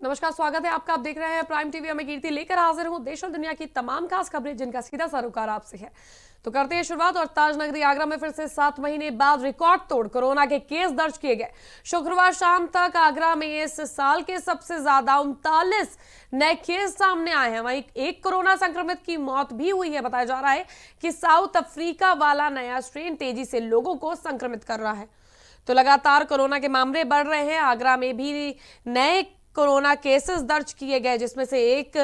नमस्कार, स्वागत है आपका। आप देख रहे हैं प्राइम टीवी। मैं कीर्ति लेकर हाजिर हूं देश और दुनिया की तमाम खास खबरें जिनका सीधा सरोकार आपसे है। तो करते हैं शुरुआत। और ताज नगरी आगरा में फिर से 7 महीने बाद रिकॉर्ड तोड़ कोरोना के केस दर्ज किए गए। शुक्रवार शाम तक आगरा में इस साल के सबसे ज्यादा 39 नए केस सामने आए हैं। वहीं एक कोरोना संक्रमित की मौत भी हुई है। बताया जा रहा है कि साउथ अफ्रीका वाला नया स्ट्रेन तेजी से लोगों को संक्रमित कर रहा है। तो लगातार कोरोना के मामले बढ़ रहे हैं। आगरा में भी नए कोरोना केसेस दर्ज किए गए, जिसमें से एक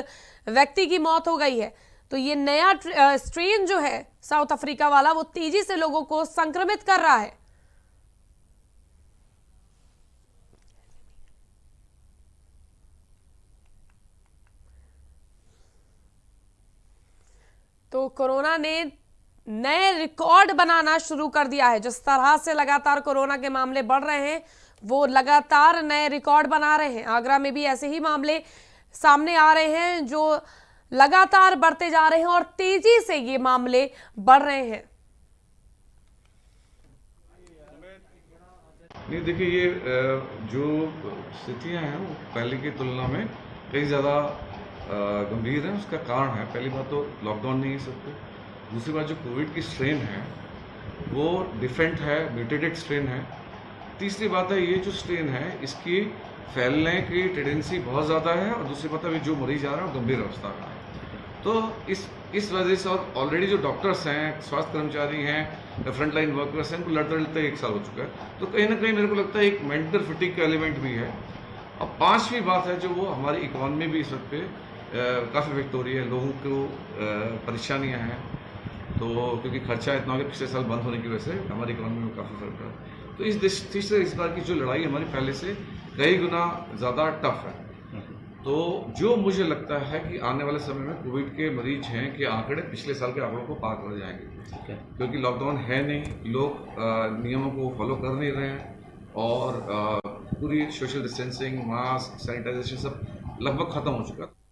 व्यक्ति की मौत हो गई है। तो ये नया स्ट्रेन जो है साउथ अफ्रीका वाला, वो तेजी से लोगों को संक्रमित कर रहा है। तो कोरोना ने नए रिकॉर्ड बनाना शुरू कर दिया है। जिस तरह से लगातार कोरोना के मामले बढ़ रहे हैं, वो लगातार नए रिकॉर्ड बना रहे हैं। आगरा में भी ऐसे ही मामले सामने आ रहे हैं जो लगातार बढ़ते जा रहे हैं और तेजी से ये मामले बढ़ रहे हैं। नहीं, देखिए, ये जो स्थितियां हैं वो पहले की तुलना में कई ज़्यादा गंभीर है। उसका कारण है, पहली बात तो लॉकडाउन नहीं है सबको। दूसरी बात, जो कोविड की स्ट्रेन है वो डिफरेंट है, म्यूटेटेड स्ट्रेन है। तीसरी बात है, ये जो स्ट्रेन है इसकी फैलने की टेंडेंसी बहुत ज़्यादा है। और दूसरी बात है, जो मरीज आ रहा है वो गंभीर अवस्था में है। तो इस वजह से, और ऑलरेडी जो डॉक्टर्स हैं, स्वास्थ्य कर्मचारी हैं, फ्रंट लाइन वर्कर्स हैं, उनको लड़ते लड़ते 1 साल हो चुका है। तो कहीं ना कहीं मेरे को लगता है एक मेंटल फिटिक का एलिमेंट भी है। अब पांचवी बात है, जो वो हमारी इकोनॉमी भी इस वक्त पे काफ़ी इफेक्ट हो रही है। लोगों को परेशानियां हैं, तो क्योंकि खर्चा इतना हो गया पिछले साल बंद होने की वजह से हमारी इकोनॉमी में काफ़ी फर्क पड़ा। तो इस दृष्टि से इस बार की जो लड़ाई हमारी पहले से कई गुना ज़्यादा टफ है। तो जो मुझे लगता है कि आने वाले समय में कोविड के मरीज हैं कि आंकड़े पिछले साल के आंकड़ों को पार कर जाएंगे, क्योंकि लॉकडाउन है नहीं, लोग नियमों को फॉलो कर नहीं रहे हैं और पूरी सोशल डिस्टेंसिंग, मास्क, सैनिटाइजेशन सब लगभग खत्म हो चुका है।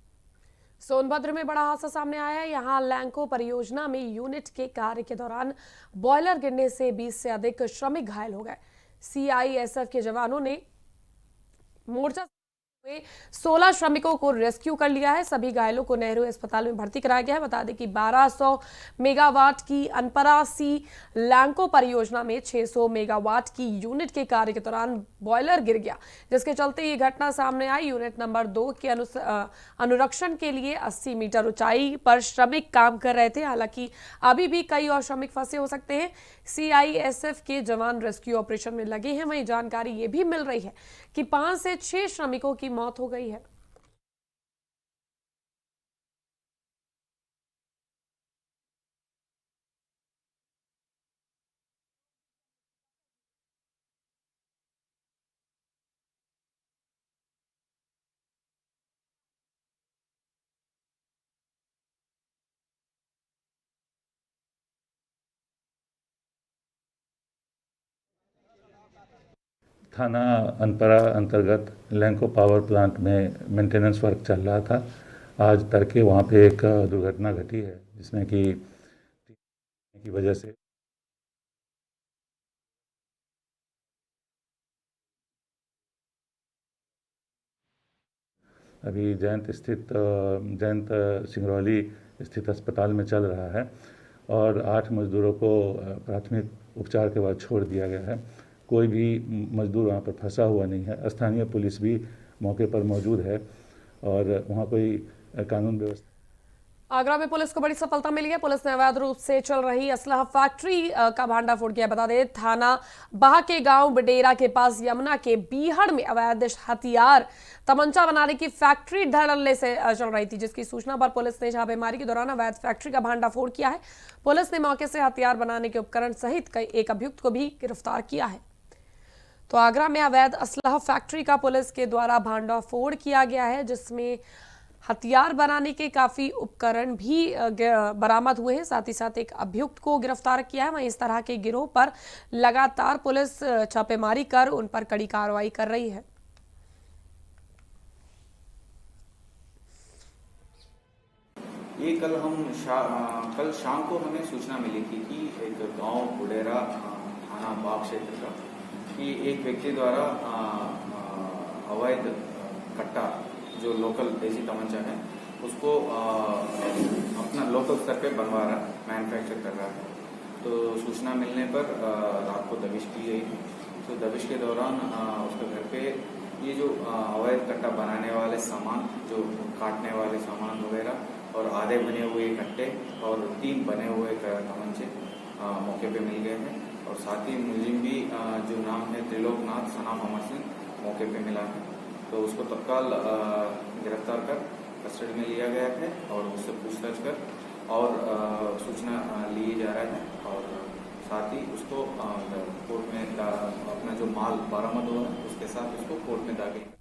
सोनभद्र में बड़ा हादसा सामने आया है। यहाँ लैंको परियोजना में यूनिट के कार्य के दौरान बॉयलर गिरने से 20 से अधिक श्रमिक घायल हो गए। सीआईएसएफ के जवानों ने मोर्चा में 16 श्रमिकों को रेस्क्यू कर लिया है। सभी घायलों को नेहरू अस्पताल में भर्ती कराया गया है। बता दें कि 1200 मेगावाट की अनपरा सी लैंको परियोजना में 600 मेगावाट की यूनिट के कार्य के दौरान बॉयलर गिर गया, जिसके चलते ये घटना सामने आई। यूनिट नंबर 2 के अनुरक्षण के लिए 80 मीटर ऊंचाई पर श्रमिक काम कर रहे थे। हालांकि अभी भी कई और श्रमिक फंसे हो सकते हैं। सीआईएसएफ के जवान रेस्क्यू ऑपरेशन में लगे हैं। वहीं जानकारी ये भी मिल रही है कि 5 से 6 श्रमिकों की मौत हो गई है। थाना अनपरा अंतर्गत लैंको पावर प्लांट में मेंटेनेंस वर्क चल रहा था। आज तड़के वहाँ पे एक दुर्घटना घटी है, जिसमें कि की वजह से अभी जयंत सिंगरौली स्थित अस्पताल में चल रहा है और 8 मजदूरों को प्राथमिक उपचार के बाद छोड़ दिया गया है। कोई भी मजदूर वहाँ पर फंसा हुआ नहीं है। स्थानीय पुलिस भी मौके पर मौजूद है और वहाँ कोई कानून व्यवस्था। आगरा में पुलिस को बड़ी सफलता मिली है। पुलिस ने अवैध रूप से चल रही असलहा फैक्ट्री का भांडाफोड़ किया। बता दें, थाना बाह के गांव बडेरा के पास यमुना के बीहड़ में अवैध हथियार तमंचा बनाने की फैक्ट्री धड़ल्ले से चल रही थी, जिसकी सूचना पर पुलिस ने छापेमारी के दौरान अवैध फैक्ट्री का भांडाफोड़ किया है। पुलिस ने मौके से हथियार बनाने के उपकरण सहित एक अभियुक्त को भी गिरफ्तार किया है। तो आगरा में अवैध असलहा फैक्ट्री का पुलिस के द्वारा भांडाफोड़ किया गया है, जिसमें हथियार बनाने के काफी उपकरण भी बरामद हुए हैं। साथ ही साथ एक अभियुक्त को गिरफ्तार किया है। वहीं इस तरह के गिरोह पर लगातार पुलिस छापेमारी कर उन पर कड़ी कार्रवाई कर रही है। ये कल शाम को हमें सूचना मिली थी कि एक गांव बुडेरा थाना बाग क्षेत्र का कि एक व्यक्ति द्वारा अवैध कट्टा जो लोकल देसी तमंचा है उसको अपना लोकल स्तर पे बनवा रहा है, मैन्युफैक्चर कर रहा है। तो सूचना मिलने पर रात को दबिश की गई थी। तो दबिश के दौरान उसके घर पे ये जो अवैध कट्टा बनाने वाले सामान, जो काटने वाले सामान वगैरह और आधे बने हुए कट्टे और 3 बने हुए तमंचे मौके पे मिल गए हैं। और साथ ही मुलजिम भी जो नाम है त्रिलोकनाथ सनाफ अमर सिंह मौके पे मिला है। तो उसको तत्काल गिरफ्तार कर कस्टडी में लिया गया है और उससे पूछताछ कर और सूचना लिए जा रहा है और साथ ही उसको कोर्ट में अपना जो माल बरामद हुआ है उसके साथ उसको कोर्ट में दाखिल।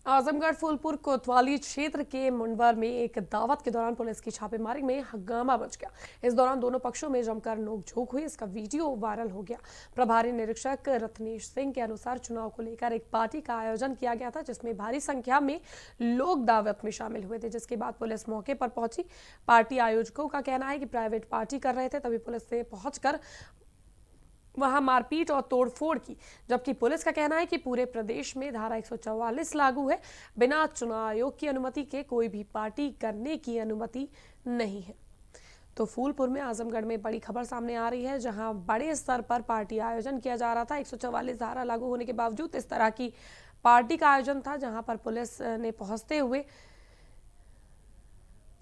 आजमगढ़ फूलपुर कोतवाली क्षेत्र के मुंडवर में एक दावत के दौरान पुलिस की छापेमारी में हंगामा मच गया। इस दौरान दोनों पक्षों में जमकर नोकझोंक हुई। इसका वीडियो वायरल हो गया। प्रभारी निरीक्षक रत्नेश सिंह के अनुसार चुनाव को लेकर एक पार्टी का आयोजन किया गया था जिसमें भारी संख्या में लोग दावत में शामिल हुए थे, जिसके बाद पुलिस मौके पर पहुंची। पार्टी आयोजकों का कहना है कि प्राइवेट पार्टी कर रहे थे, तभी पुलिस ने पहुंचकर वहां मारपीट और तोड़फोड़ की, जबकि पुलिस का कहना है कि पूरे प्रदेश में धारा 144 लागू है। बिना चुनाव आयोग की अनुमति के कोई भी पार्टी करने की अनुमति नहीं है। तो फूलपुर में आजमगढ़ में बड़ी खबर सामने आ रही है, जहां बड़े स्तर पर पार्टी आयोजन किया जा रहा था। 144 धारा लागू होने के बावजूद इस तरह की पार्टी का आयोजन था, जहां पर पुलिस ने पहुंचते हुए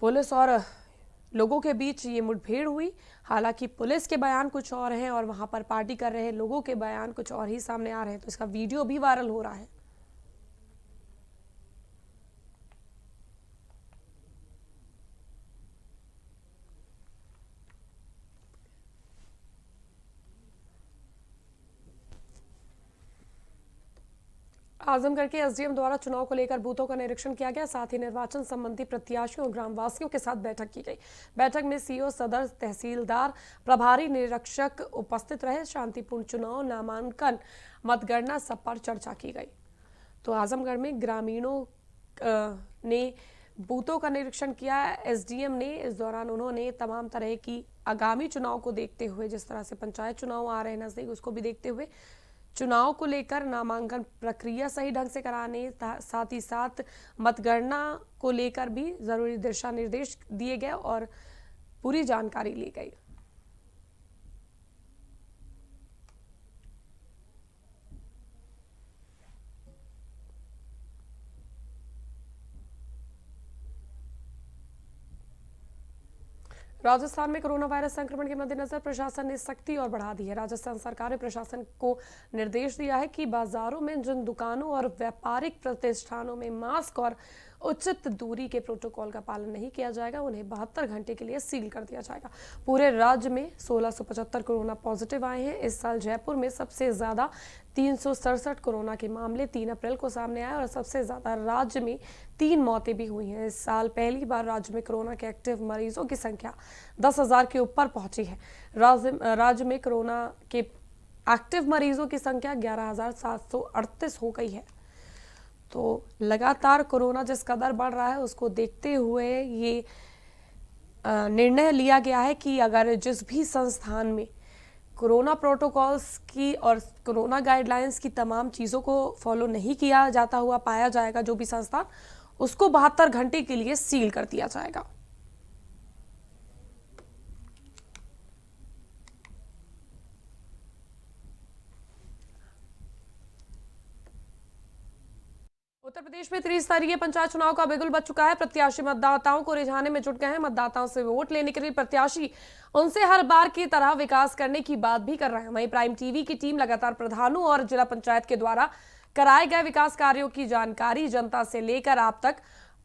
पुलिस और लोगों के बीच ये मुठभेड़ हुई। हालांकि पुलिस के बयान कुछ और हैं और वहां पर पार्टी कर रहे लोगों के बयान कुछ और ही सामने आ रहे हैं। तो इसका वीडियो भी वायरल हो रहा है। आजमगढ़ के एसडीएम द्वारा चुनाव को लेकर बूथों का निरीक्षण किया गया। साथ ही निर्वाचन संबंधी प्रत्याशियों और ग्रामवासियों के साथ बैठक की गई। बैठक में सीओ, सदर, तहसीलदार, प्रभारी निरीक्षक उपस्थित रहे। शांतिपूर्ण चुनाव, नामांकन, मतगणना सब पर चर्चा की गई। तो आजमगढ़ में ग्रामीणों ने बूथों का निरीक्षण किया एसडीएम ने। इस दौरान उन्होंने तमाम तरह की आगामी चुनाव को देखते हुए, जिस तरह से पंचायत चुनाव आ रहे हैं नजदीक, उसको भी देखते हुए चुनाव को लेकर नामांकन प्रक्रिया सही ढंग से कराने, साथ ही साथ मतगणना को लेकर भी जरूरी दिशा निर्देश दिए गए और पूरी जानकारी ली गई। राजस्थान में कोरोना वायरस संक्रमण के मद्देनजर प्रशासन ने सख्ती और बढ़ा दी है। राजस्थान सरकार ने प्रशासन को निर्देश दिया है कि बाजारों में, जिन दुकानों और व्यापारिक प्रतिष्ठानों में मास्क और उचित दूरी के प्रोटोकॉल का पालन नहीं किया जाएगा, उन्हें 72 घंटे के लिए सील कर दिया जाएगा। पूरे राज्य में 1675 कोरोना पॉजिटिव आए हैं। इस साल जयपुर में सबसे ज्यादा 367 कोरोना के मामले 3 अप्रैल को सामने आए और सबसे ज्यादा राज्य में 3 मौतें भी हुई हैं। इस साल पहली बार राज्य में कोरोना के एक्टिव मरीजों की संख्या 10,000 के ऊपर पहुंची है। राज्य में कोरोना के एक्टिव मरीजों की संख्या 11,738 हो गई है। तो लगातार कोरोना जिस कदर बढ़ रहा है, उसको देखते हुए ये निर्णय लिया गया है कि अगर जिस भी संस्थान में कोरोना प्रोटोकॉल्स की और कोरोना गाइडलाइंस की तमाम चीज़ों को फॉलो नहीं किया जाता हुआ पाया जाएगा, जो भी संस्थान, उसको 72 घंटे के लिए सील कर दिया जाएगा। उत्तर प्रदेश में त्रिस्तरीय पंचायत चुनाव का बिगुल बज चुका है। प्रत्याशी मतदाताओं को रिझाने में जुट गए हैं। मतदाताओं से वोट लेने के लिए प्रत्याशी उनसे हर बार की तरह विकास करने की बात भी कर रहे हैं। वहीं प्राइम टीवी की टीम लगातार प्रधानों और जिला पंचायत के द्वारा कराए गए विकास कार्यों की जानकारी जनता से लेकर आप तक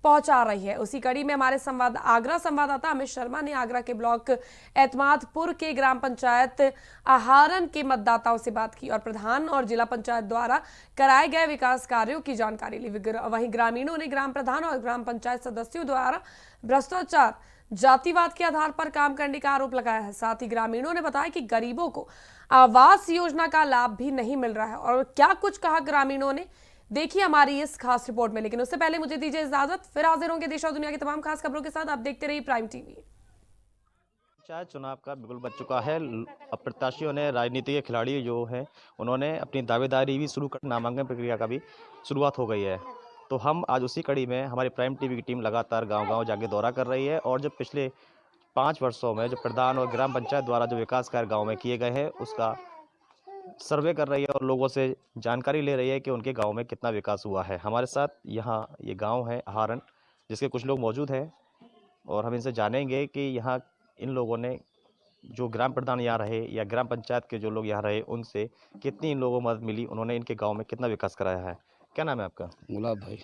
पहुंचा रही है। उसी कड़ी में हमारे आगरा संवाददाता अमित शर्मा ने आगरा के ब्लॉक एतमादपुर के ग्राम पंचायत आहारन के मतदाताओं से बात की और प्रधान और जिला पंचायत द्वारा कराए गए विकास कार्यों की जानकारी ली। वहीं ग्रामीणों ने ग्राम प्रधान और ग्राम पंचायत सदस्यों द्वारा भ्रष्टाचार, जातिवाद के आधार पर काम करने का आरोप लगाया है। साथ ही ग्रामीणों ने बताया कि गरीबों को आवास योजना का लाभ भी नहीं मिल रहा है। और क्या कुछ कहा ग्रामीणों ने, देखिए हमारी इस खास रिपोर्ट में। लेकिन उससे पहले मुझे दीजिए इजाजत, फिर हाजिर होंगे देश और दुनिया की तमाम खास खबरों के साथ। आप देखते रहिए प्राइम टीवी। पंचायत चुनाव का बिगुल बज चुका है। प्रत्याशियों ने, राजनीति के खिलाड़ी जो है, उन्होंने अपनी दावेदारी भी शुरू कर, नामांकन प्रक्रिया का भी शुरुआत हो गई है। तो हम आज उसी कड़ी में हमारी प्राइम टीवी की टीम लगातार गांव-गांव जाके दौरा कर रही है और जो पिछले 5 वर्षों में जो प्रधान और ग्राम पंचायत द्वारा जो विकास कार्य गाँव में किए गए हैं उसका सर्वे कर रही है और लोगों से जानकारी ले रही है कि उनके गांव में कितना विकास हुआ है। हमारे साथ यहाँ ये गांव है अहारन, जिसके कुछ लोग मौजूद हैं और हम इनसे जानेंगे कि यहाँ इन लोगों ने जो ग्राम प्रधान यहाँ रहे या ग्राम पंचायत के जो लोग यहाँ रहे उनसे कितनी इन लोगों को मदद मिली, उन्होंने इनके गाँव में कितना विकास कराया है। क्या नाम है आपका? गुलाब भाई।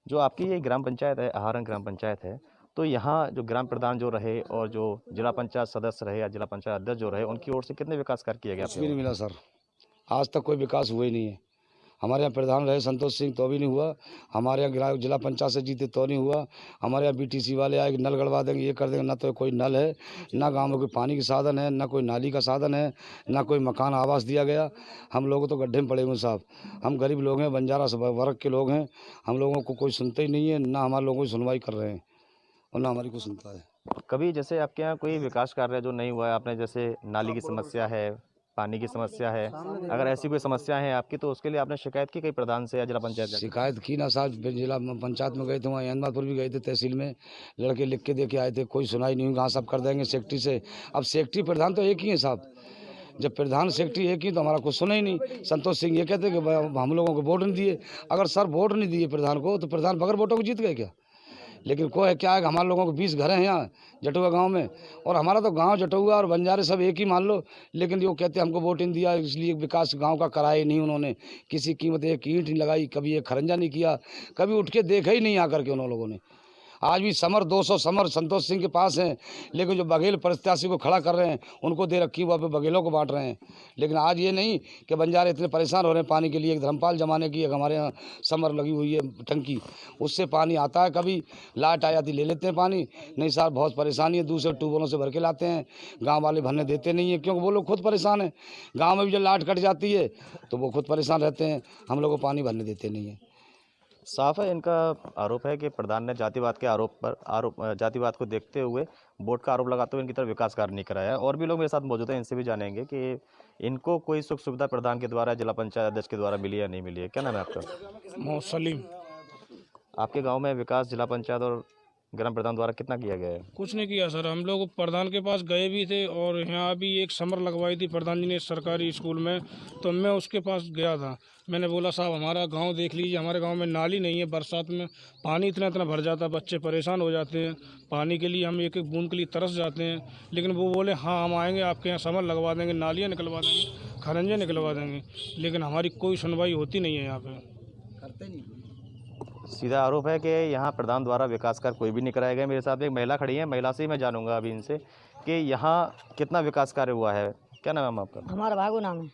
जो आपकी ये ग्राम पंचायत है, अहारन ग्राम पंचायत है, तो यहाँ जो ग्राम प्रधान जो रहे और जो जिला पंचायत सदस्य रहे या जिला पंचायत अध्यक्ष जो रहे उनकी ओर से कितने विकास कार्य किए गए? कुछ भी नहीं मिला सर, आज तक कोई विकास हुआ ही नहीं है। हमारे यहाँ प्रधान रहे संतोष सिंह तो भी नहीं हुआ, हमारे यहाँ जिला पंचायत से जीते तो नहीं हुआ, हमारे यहाँ बीटीसी वाले आए कि नल गड़वा देंगे, ये कर देंगे, ना तो कोई नल है, ना गांव में कोई पानी का साधन है, ना कोई नाली का साधन है, ना कोई मकान आवास दिया गया। हम लोग तो गड्ढे में पड़े हुए साहब, हम गरीब लोग हैं, बंजारा वर्ग के लोग हैं, हम लोगों को कोई सुनते ही नहीं है, ना हमारे लोगों की सुनवाई कर रहे हैं और ना हमारी कोई सुनता है। कभी जैसे आपके यहाँ कोई विकास कार्य जो नहीं हुआ है, आपने जैसे नाली की समस्या है, पानी की समस्या है, अगर ऐसी कोई समस्या है आपकी तो उसके लिए आपने शिकायत की कई प्रधान से या जिला पंचायत जाके? शिकायत की ना साहब, जिला पंचायत में गए थे, वहाँ अहमदपुर भी गए थे, तहसील में लड़के लिख के दे के आए थे, कोई सुनाई नहीं हुई। कहाँ सब कर देंगे सेक्रेटरी से, अब सेक्रेटरी प्रधान तो एक ही है साहब, जब प्रधान सेक्रेटरी एक ही तो हमारा कुछ सुना ही नहीं। संतोष सिंह ये कहते कि हम लोगों को वोट नहीं दिए, अगर सर वोट नहीं दिए प्रधान को तो प्रधान बगैर वोटों को जीत गए क्या? लेकिन कोई क्या है कि हमारे लोगों को 20 घर हैं यहाँ जटुआ गांव में, और हमारा तो गांव जटुआ और बंजारे सब एक ही मान लो, लेकिन वो कहते हमको वोट नहीं दिया इसलिए विकास गांव का कराया नहीं उन्होंने, किसी कीमत एक ईंट नहीं लगाई, कभी एक खरंजा नहीं किया, कभी उठ के देखा ही नहीं आकर के उन लोगों ने। आज भी समर 200 समर संतोष सिंह के पास हैं, लेकिन जो बघेल प्रत्याशी को खड़ा कर रहे हैं उनको दे रखी, वहाँ पे बघेलों को बांट रहे हैं। लेकिन आज ये नहीं कि बंजारे इतने परेशान हो रहे हैं पानी के लिए। एक धर्मपाल जमाने की एक हमारे यहाँ समर लगी हुई है टंकी, उससे पानी आता है, कभी लाइट आ जाती ले लेते हैं पानी, नहीं साहब बहुत परेशानी है, दूसरे ट्यूबवेलों से भर के लाते हैं, गाँव वाले भरने देते नहीं है क्योंकि वो लोग खुद परेशान हैं। गाँव में भी जब लाइट कट जाती है तो वो खुद परेशान रहते हैं, हम लोग को पानी भरने देते नहीं है। साफ है, इनका आरोप है कि प्रधान ने जातिवाद के जातिवाद को देखते हुए वोट का आरोप लगाते हुए इनकी तरफ विकास कार्य नहीं कराया। और भी लोग मेरे साथ मौजूद हैं, इनसे भी जानेंगे कि इनको कोई सुख सुविधा प्रधान के द्वारा जिला पंचायत अध्यक्ष के द्वारा मिली या नहीं मिली है। क्या नाम है आपका? मोहम्मद सलीम। आपके गाँव में विकास जिला पंचायत और ग्राम प्रधान द्वारा कितना किया गया है? कुछ नहीं किया सर, हम लोग प्रधान के पास गए भी थे और यहाँ भी एक समर लगवाई थी प्रधान जी ने सरकारी स्कूल में, तो मैं उसके पास गया था। मैंने बोला साहब हमारा गांव देख लीजिए, हमारे गांव में नाली नहीं है, बरसात में पानी इतना इतना भर जाता है, बच्चे परेशान हो जाते हैं पानी के लिए, हम एक एक बूंद के लिए तरस जाते हैं। लेकिन वो बोले हाँ हम आएंगे आपके यहाँ समर लगवा देंगे, नालियाँ निकलवा देंगे, खरंजे निकलवा देंगे, लेकिन हमारी कोई सुनवाई होती नहीं है यहाँ पर, करते नहीं। सीधा आरोप है कि यहाँ प्रधान द्वारा विकास कार्य कोई भी नहीं कराया गया। मेरे साथ एक महिला खड़ी है, महिला से ही मैं जानूंगा अभी इनसे कि यहाँ कितना विकास कार्य हुआ है। क्या नाम है मैम आपका? हमारा भागो नाम है।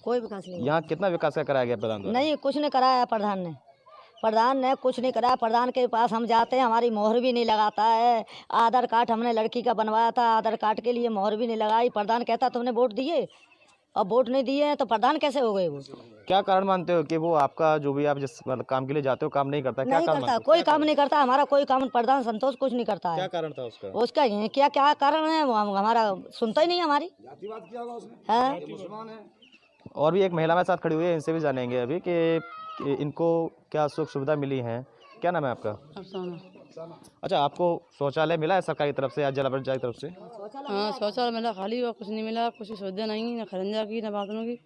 कोई विकास नहीं। यहाँ कितना विकास कार्य कराया गया प्रधान द्वारा? नहीं, कुछ नहीं कराया प्रधान ने कुछ नहीं कराया। प्रधान के पास हम जाते हैं, हमारी मोहर भी नहीं लगाता है। आधार कार्ड हमने लड़की का बनवाया था, आधार कार्ड के लिए मोहर भी नहीं लगाई। प्रधान कहता तुमने वोट दिए, अब वोट नहीं दिए हैं तो प्रधान कैसे हो गए? वो क्या कारण मानते हो कि वो आपका जो भी आप जिस काम के लिए जाते हो काम नहीं करता? क्या नहीं कारण करता, मानते हो? कोई काम नहीं करता, हमारा कोई काम प्रधान संतोष कुछ नहीं करता क्या है। कारण था उसका? उसका ये क्या क्या कारण है, वो हमारा सुनता ही नहीं हमारी है। और भी एक महिला मेरे साथ खड़ी हुई है, इनसे भी जानेंगे अभी कि इनको क्या सुख सुविधा मिली है। क्या नाम है आपका? अच्छा, आपको शौचालय मिला है सरकारी तरफ से या जिला पंचायत की तरफ से? हाँ, शौचालय मिला, खाली हुआ, कुछ नहीं मिला, कुछ सुविधा नहीं, ना खरंजा की, ना बाथरूम की,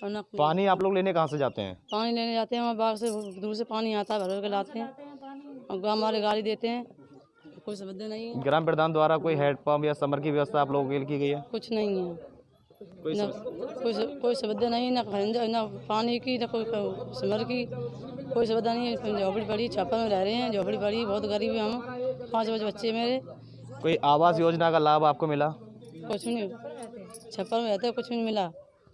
और ना पानी आप लोग लेने कहाँ से जाते हैं? पानी लेने जाते हैं, वहाँ बाग से दूर से पानी आता है, भर के लाते हैं और गाँव वाले गाड़ी देते हैं, कोई सुविधा नहीं है। ग्राम प्रधान द्वारा कोई हेडपम्प या समर की व्यवस्था आप लोगों के लिए की गई है? कुछ नहीं है, कोई सुविधा नहीं, ना खरंजा, ना पानी की, ना कोई समर की, कोई सुविधा नहीं है। झोपड़ी पड़ी, छप्पर में रह रहे हैं, झोपड़ी पड़ी, बहुत गरीब है हम, 5 बच्चे मेरे। कोई आवास योजना का लाभ आपको मिला? कुछ नहीं, छप्पर में रहते, कुछ नहीं मिला।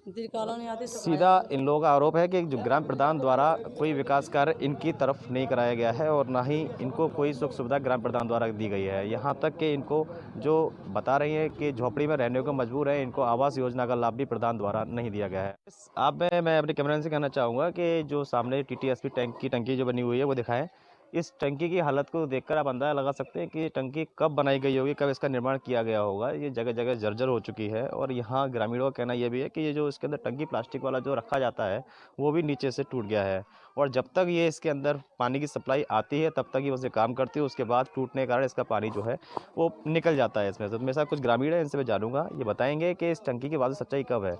कॉलोनी आती सीधा इन लोगों का आरोप है कि जो ग्राम प्रधान द्वारा कोई विकास कार्य इनकी तरफ नहीं कराया गया है और ना ही इनको कोई सुख सुविधा ग्राम प्रधान द्वारा दी गई है। यहाँ तक कि इनको जो बता रही है कि झोपड़ी में रहने को मजबूर है, इनको आवास योजना का लाभ भी प्रधान द्वारा नहीं दिया गया है। आप मैं अपने कैमरा से कहना चाहूँगा कि जो सामने TTSP टैंक की टंकी जो बनी हुई है वो दिखाएं। इस टंकी की हालत को देखकर आप अंदाज़ा लगा सकते हैं कि ये टंकी कब बनाई गई होगी, कब इसका निर्माण किया गया होगा। ये जगह जगह जर्जर हो चुकी है और यहाँ ग्रामीणों का कहना ये भी है कि ये जो इसके अंदर टंकी प्लास्टिक वाला जो रखा जाता है वो भी नीचे से टूट गया है और जब तक ये इसके अंदर पानी की सप्लाई आती है तब तक ये उसे काम करती है, उसके बाद टूटने के कारण इसका पानी जो है वो निकल जाता है इसमें से। तो मेरे साथ कुछ ग्रामीण है, इनसे मैं जानूंगा, ये बताएंगे कि इस टंकी की वास्तविक सच्चाई कब है।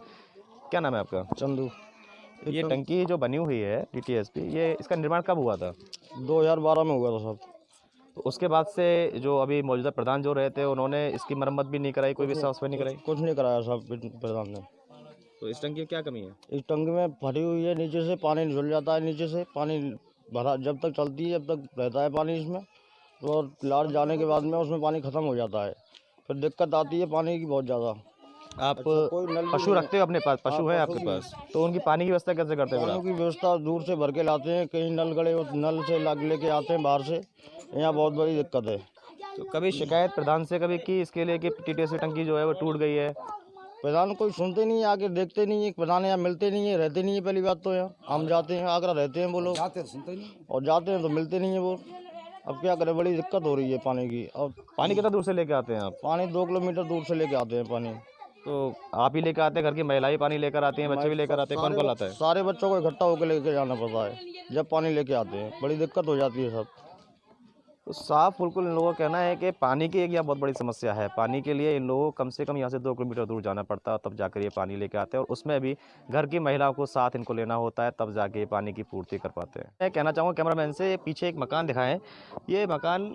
क्या नाम है आपका? चंदू। ये टंकी जो बनी हुई है टीटीएसपी, ये इसका निर्माण कब हुआ था? 2012 में हुआ था साहब। तो उसके बाद से जो अभी मौजूदा प्रधान जो रहे थे उन्होंने इसकी मरम्मत भी नहीं कराई, कोई भी साफ सफाई नहीं कराई? कुछ नहीं कराया साहब प्रधान ने। तो इस टंकी में क्या कमी है? इस टंकी में फटी हुई है, नीचे से पानी निकल जाता है, नीचे से पानी भरा जब तक चलती है जब तक रहता है पानी इसमें, तो लाट जाने के बाद में उसमें पानी ख़त्म हो जाता है, फिर दिक्कत आती है पानी की बहुत ज़्यादा। आप कोई नल पशु रखते हो अपने पास? पशु है आपके पास? तो उनकी पानी की व्यवस्था कैसे करते हो? पानी की व्यवस्था दूर से भर के लाते हैं, कहीं नल गड़े नल से लेके आते हैं बाहर से, यहाँ बहुत बड़ी दिक्कत है। तो कभी शिकायत प्रधान से कभी की इसके लिए कि टीटीएसपी टंकी जो है वो टूट गई है? प्रधान कोई सुनते नहीं है, आके देखते नहीं है, प्रधान यहाँ मिलते नहीं है, रहते नहीं है। पहली बात तो यहाँ हम जाते हैं, आगरा रहते हैं वो लोग, और जाते हैं तो मिलते नहीं है वो। अब क्या करें, बड़ी दिक्कत हो रही है पानी की। और पानी कितना दूर से लेके आते हैं आप? पानी 2 किलोमीटर दूर से लेके आते हैं पानी। तो आप ही लेकर आते हैं, घर की महिलाएं पानी लेकर आती हैं, बच्चे भी लेकर आते हैं, कौन कौन लाता है? सारे बच्चों को इकट्ठा होकर लेके जाना पड़ता है जब पानी लेके आते हैं, बड़ी दिक्कत हो जाती है सब। तो साफ बिल्कुल इन लोगों का कहना है कि पानी की एक यहाँ बहुत बड़ी समस्या है। पानी के लिए इन लोगों को कम से कम यहाँ से 2 किलोमीटर दूर जाना पड़ता है, तब जाकर ये पानी लेके आते हैं और उसमें भी घर की महिलाओं को साथ इनको लेना होता है, तब जाके ये पानी की पूर्ति कर पाते हैं। मैं कहना चाहूँगा कैमरामैन से, पीछे एक मकान दिखाएं। ये मकान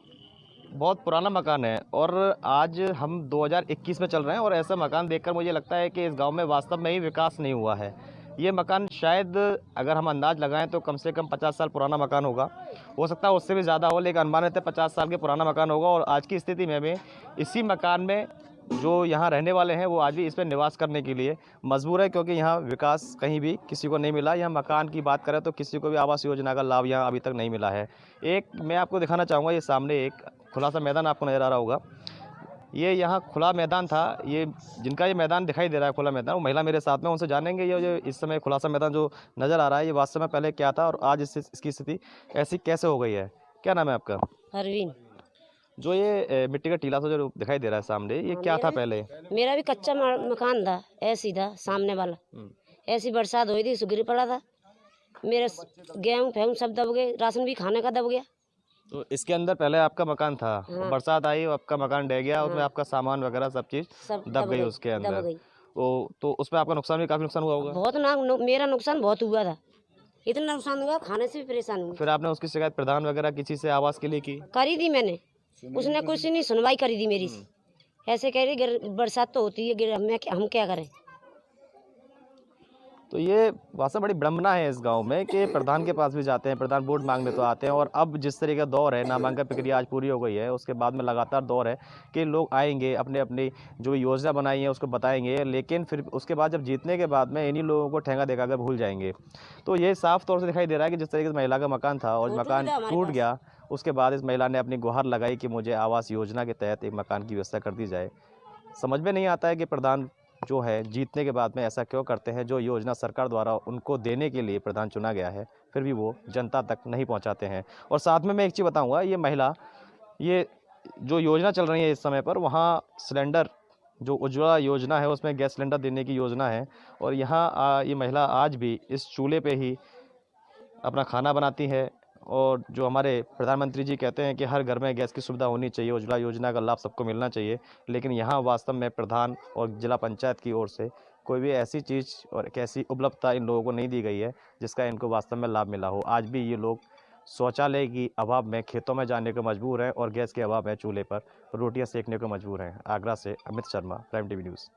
बहुत पुराना मकान है और आज हम 2021 में चल रहे हैं और ऐसा मकान देखकर मुझे लगता है कि इस गाँव में वास्तव में ही विकास नहीं हुआ है। ये मकान शायद अगर हम अंदाज लगाएं तो कम से कम 50 साल पुराना मकान होगा, हो सकता है उससे भी ज़्यादा हो, लेकिन अनुमानित है 50 साल के पुराना मकान होगा। और आज की स्थिति में भी इसी मकान में जो यहाँ रहने वाले हैं वो आज भी इस पर निवास करने के लिए मजबूर है, क्योंकि यहाँ विकास कहीं भी किसी को नहीं मिला। यहाँ मकान की बात करें तो किसी को भी आवास योजना का लाभ यहाँ अभी तक नहीं मिला है। एक मैं आपको दिखाना चाहूँगा, ये सामने एक खुला सा मैदान आपको नज़र आ रहा होगा। ये यहाँ खुला मैदान था, ये जिनका ये मैदान दिखाई दे रहा है खुला मैदान, वो महिला मेरे साथ में, उनसे जानेंगे ये जो इस समय खुला सा मैदान जो नज़र आ रहा है ये वास्तव में पहले क्या था और आज इसकी स्थिति ऐसी कैसे हो गई है। क्या नाम है आपका? परवीन। जो ये मिट्टी का टीला सा जो दिखाई दे रहा है सामने, ये क्या था पहले? मेरा भी कच्चा मकान था, ऐसे ही था सामने वाला। ऐसी बरसात हुई थी, सुगिर पड़ा था, मेरे गेहूँ फेहूँ सब दब गए, राशन भी खाने का दब गया। तो इसके अंदर पहले आपका मकान था, हाँ। बरसात आई और आपका मकान ढह गया, उसमें आपका सामान वगैरह सब चीज़ दब गई उसके अंदर। तो उसमें आपका नुकसान भी काफ़ी नुकसान हुआ होगा? बहुत मेरा नुकसान बहुत हुआ था, इतना नुकसान हुआ खाने से भी परेशान हुआ। फिर आपने उसकी शिकायत प्रधान वगैरह किसी से आवास के लिए की? करी थी मैंने, उसने कुछ नहीं सुनवाई करी थी मेरी। ऐसे कह रही बरसात तो होती है, हम क्या करें। तो ये वास्तव बड़ी विडम्बना है इस गांव में कि प्रधान के पास भी जाते हैं, प्रधान वोट मांगने तो आते हैं, और अब जिस तरीके का दौर है, नामांकन प्रक्रिया आज पूरी हो गई है, उसके बाद में लगातार दौर है कि लोग आएंगे, अपने अपनी जो योजना बनाई है उसको बताएंगे, लेकिन फिर उसके बाद जब जीतने के बाद में इन्हीं लोगों को ठेंगा देकर भूल जाएंगे। तो ये साफ तौर से दिखाई दे रहा है कि जिस तरीके से महिला का मकान था और मकान टूट गया, उसके बाद इस महिला ने अपनी गुहार लगाई कि मुझे आवास योजना के तहत एक मकान की व्यवस्था कर दी जाए। समझ में नहीं आता है कि प्रधान जो है जीतने के बाद में ऐसा क्यों करते हैं। जो योजना सरकार द्वारा उनको देने के लिए प्रधान चुना गया है, फिर भी वो जनता तक नहीं पहुंचाते हैं। और साथ में मैं एक चीज़ बताऊंगा, ये महिला, ये जो योजना चल रही है इस समय पर, वहाँ सिलेंडर जो उज्ज्वला योजना है उसमें गैस सिलेंडर देने की योजना है, और यहाँ ये महिला आज भी इस चूल्हे पे ही अपना खाना बनाती है। और जो हमारे प्रधानमंत्री जी कहते हैं कि हर घर में गैस की सुविधा होनी चाहिए, उज्ज्वला योजना का लाभ सबको मिलना चाहिए, लेकिन यहाँ वास्तव में प्रधान और जिला पंचायत की ओर से कोई भी ऐसी चीज़ और एक ऐसी उपलब्धता इन लोगों को नहीं दी गई है जिसका इनको वास्तव में लाभ मिला हो। आज भी ये लोग शौचालय की अभाव में खेतों में जाने को मजबूर हैं और गैस के अभाव में चूल्हे पर रोटियाँ सेकने को मजबूर हैं। आगरा से Amit Sharma, prime TV news.